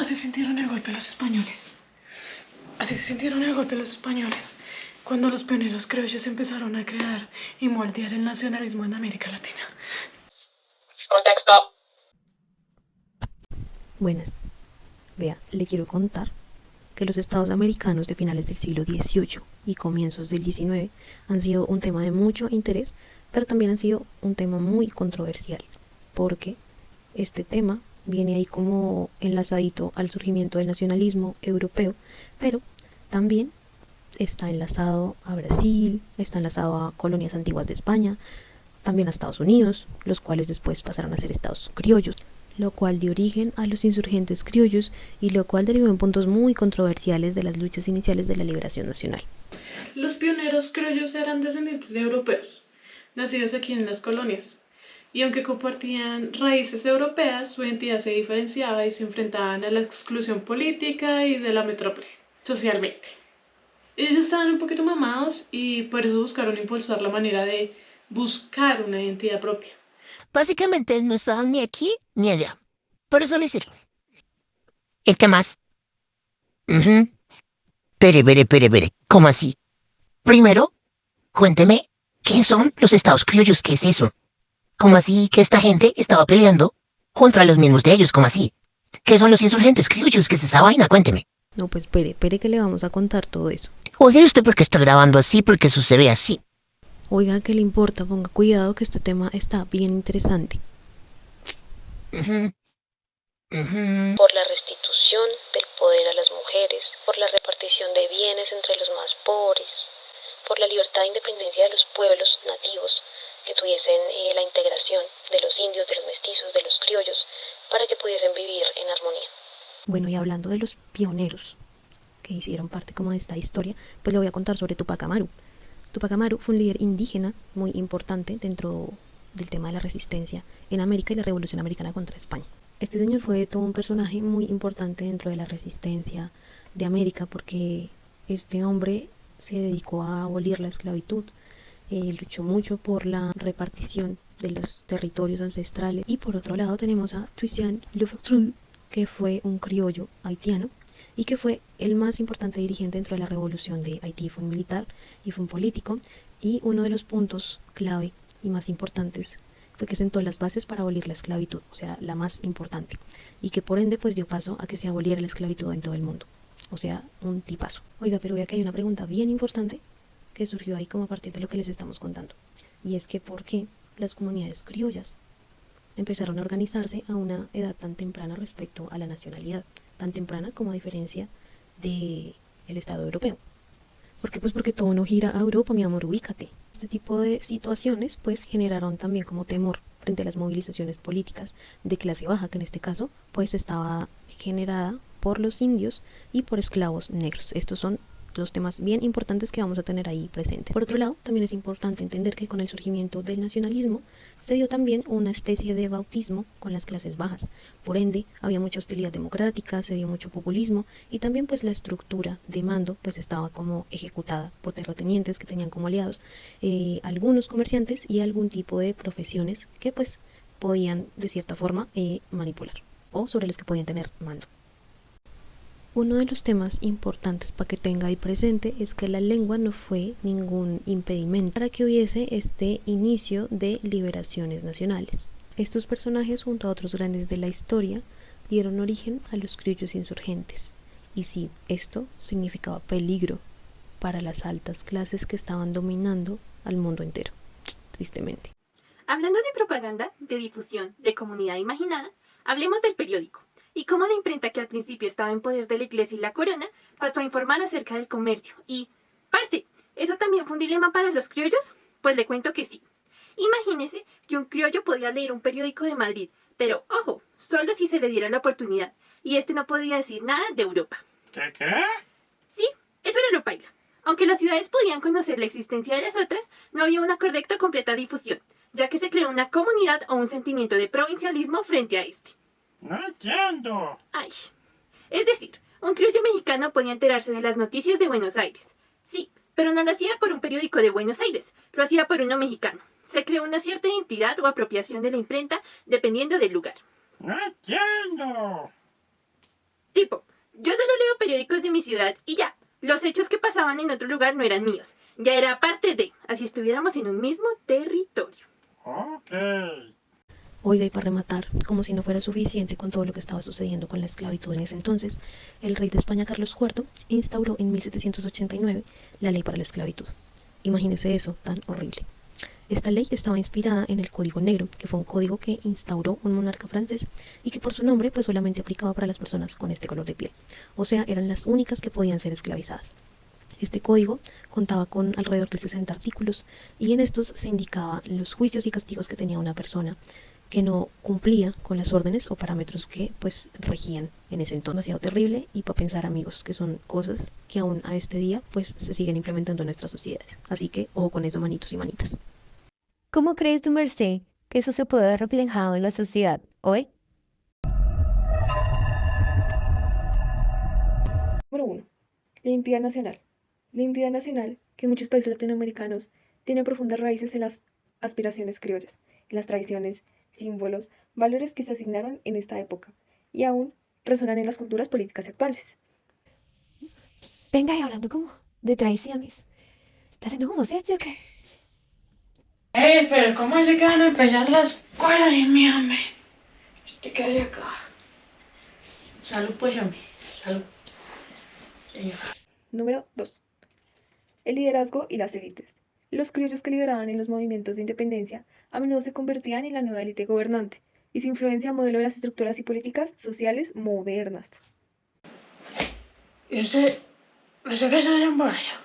Así sintieron el golpe los españoles. Así se sintieron el golpe los españoles cuando los pioneros criollos empezaron a crear y moldear el nacionalismo en América Latina. Contexto. Buenas. Vea, le quiero contar que los estados americanos de finales del siglo XVIII y comienzos del XIX han sido un tema de mucho interés, pero también han sido un tema muy controversial, porque este tema viene ahí como enlazadito al surgimiento del nacionalismo europeo, pero también está enlazado a Brasil, está enlazado a colonias antiguas de España, también a Estados Unidos, los cuales después pasaron a ser estados criollos, lo cual dio origen a los insurgentes criollos y lo cual derivó en puntos muy controversiales de las luchas iniciales de la liberación nacional. Los pioneros criollos eran descendientes de europeos, nacidos aquí en las colonias, y aunque compartían raíces europeas, su identidad se diferenciaba y se enfrentaban a la exclusión política y de la metrópoli, socialmente. Ellos estaban un poquito mamados y por eso buscaron impulsar la manera de buscar una identidad propia. Básicamente no estaban ni aquí ni allá. Por eso lo hicieron. ¿Y qué más? Pere. ¿Cómo así? Primero, cuénteme, ¿qué son los estados criollos? ¿Qué es eso? ¿Cómo así que esta gente estaba peleando contra los mismos de ellos? ¿Cómo así? ¿Qué son los insurgentes criollos? ¿Qué es esa vaina? Cuénteme. No, pues espere que le vamos a contar todo eso. Oye, ¿usted por qué está grabando así? Porque eso se ve así. Oiga, ¿qué le importa? Ponga cuidado que este tema está bien interesante. Por la restitución del poder a las mujeres, por la repartición de bienes entre los más pobres, por la libertad e independencia de los pueblos nativos que tuviesen la integración de los indios, de los mestizos, de los criollos, para que pudiesen vivir en armonía. Bueno, y hablando de los pioneros que hicieron parte como de esta historia, pues le voy a contar sobre Tupac Amaru. Tupac Amaru fue un líder indígena muy importante dentro del tema de la resistencia en América y la Revolución Americana contra España. Este señor fue todo un personaje muy importante dentro de la resistencia de América porque este hombre se dedicó a abolir la esclavitud, luchó mucho por la repartición de los territorios ancestrales. Y por otro lado tenemos a Toussaint Louverture, que fue un criollo haitiano y que fue el más importante dirigente dentro de la revolución de Haití. Fue un militar y fue un político, y uno de los puntos clave y más importantes fue que sentó las bases para abolir la esclavitud, o sea, la más importante, y que por ende pues dio paso a que se aboliera la esclavitud en todo el mundo, o sea, un tipazo. Oiga, pero vea que hay una pregunta bien importante que surgió ahí como a partir de lo que les estamos contando, y es que ¿por qué las comunidades criollas empezaron a organizarse a una edad tan temprana respecto a la nacionalidad, tan temprana como a diferencia del Estado europeo? ¿Por qué? Pues porque todo no gira a Europa, mi amor, ubícate. Este tipo de situaciones pues generaron también como temor frente a las movilizaciones políticas de clase baja, que en este caso pues estaba generada por los indios y por esclavos negros. Estos son dos temas bien importantes que vamos a tener ahí presentes. Por otro lado, también es importante entender que con el surgimiento del nacionalismo se dio también una especie de bautismo con las clases bajas. Por ende, había mucha hostilidad democrática, se dio mucho populismo, y también pues la estructura de mando pues estaba como ejecutada por terratenientes que tenían como aliados algunos comerciantes y algún tipo de profesiones que pues podían de cierta forma manipular, o sobre los que podían tener mando. Uno de los temas importantes para que tenga ahí presente es que la lengua no fue ningún impedimento para que hubiese este inicio de liberaciones nacionales. Estos personajes, junto a otros grandes de la historia, dieron origen a los criollos insurgentes. Y sí, esto significaba peligro para las altas clases que estaban dominando al mundo entero, tristemente. Hablando de propaganda, de difusión, de comunidad imaginada, hablemos del periódico. Y cómo la imprenta, que al principio estaba en poder de la iglesia y la corona, pasó a informar acerca del comercio. Y, parce, ¿eso también fue un dilema para los criollos? Pues le cuento que sí. Imagínese que un criollo podía leer un periódico de Madrid, pero ojo, solo si se le diera la oportunidad, y este no podía decir nada de Europa. ¿Qué? Sí, eso era lo paila. Aunque las ciudades podían conocer la existencia de las otras, no había una correcta o completa difusión, ya que se creó una comunidad o un sentimiento de provincialismo frente a este. No entiendo. Ay. Es decir, un criollo mexicano podía enterarse de las noticias de Buenos Aires. Sí, pero no lo hacía por un periódico de Buenos Aires, lo hacía por uno mexicano. Se creó una cierta identidad o apropiación de la imprenta dependiendo del lugar. No entiendo. Tipo, yo solo leo periódicos de mi ciudad y ya. Los hechos que pasaban en otro lugar no eran míos. Ya era parte de, así estuviéramos en un mismo territorio. Ok. Oiga, y para rematar, como si no fuera suficiente con todo lo que estaba sucediendo con la esclavitud en ese entonces, el rey de España, Carlos IV, instauró en 1789 la ley para la esclavitud. Imagínese eso, tan horrible. Esta ley estaba inspirada en el Código Negro, que fue un código que instauró un monarca francés y que por su nombre pues solamente aplicaba para las personas con este color de piel. O sea, eran las únicas que podían ser esclavizadas. Este código contaba con alrededor de 60 artículos y en estos se indicaban los juicios y castigos que tenía una persona que no cumplía con las órdenes o parámetros que pues regían en ese entonces. Demasiado terrible y para pensar, amigos, que son cosas que aún a este día pues se siguen implementando en nuestras sociedades. Así que ojo con eso, manitos y manitas. ¿Cómo crees tu merced que eso se puede ver reflejado en la sociedad hoy? Número 1. La identidad nacional. La identidad nacional, que en muchos países latinoamericanos tiene profundas raíces en las aspiraciones criollas, en las tradiciones, símbolos, valores que se asignaron en esta época y aún resonan en las culturas políticas actuales. Venga, y hablando como de tradiciones. ¿Está haciendo como sexy o qué? Pero ¿cómo se que van a empezar la escuela? Dios mío, hombre. ¿Usted qué hace acá? Salud, pues, hombre. Salud. Señor. Número 2. El liderazgo y las élites. Los criollos que lideraban en los movimientos de independencia a menudo se convertían en la nueva élite gobernante y su influencia modelo de las estructuras y políticas sociales modernas. ¿Y usted qué está haciendo por allá?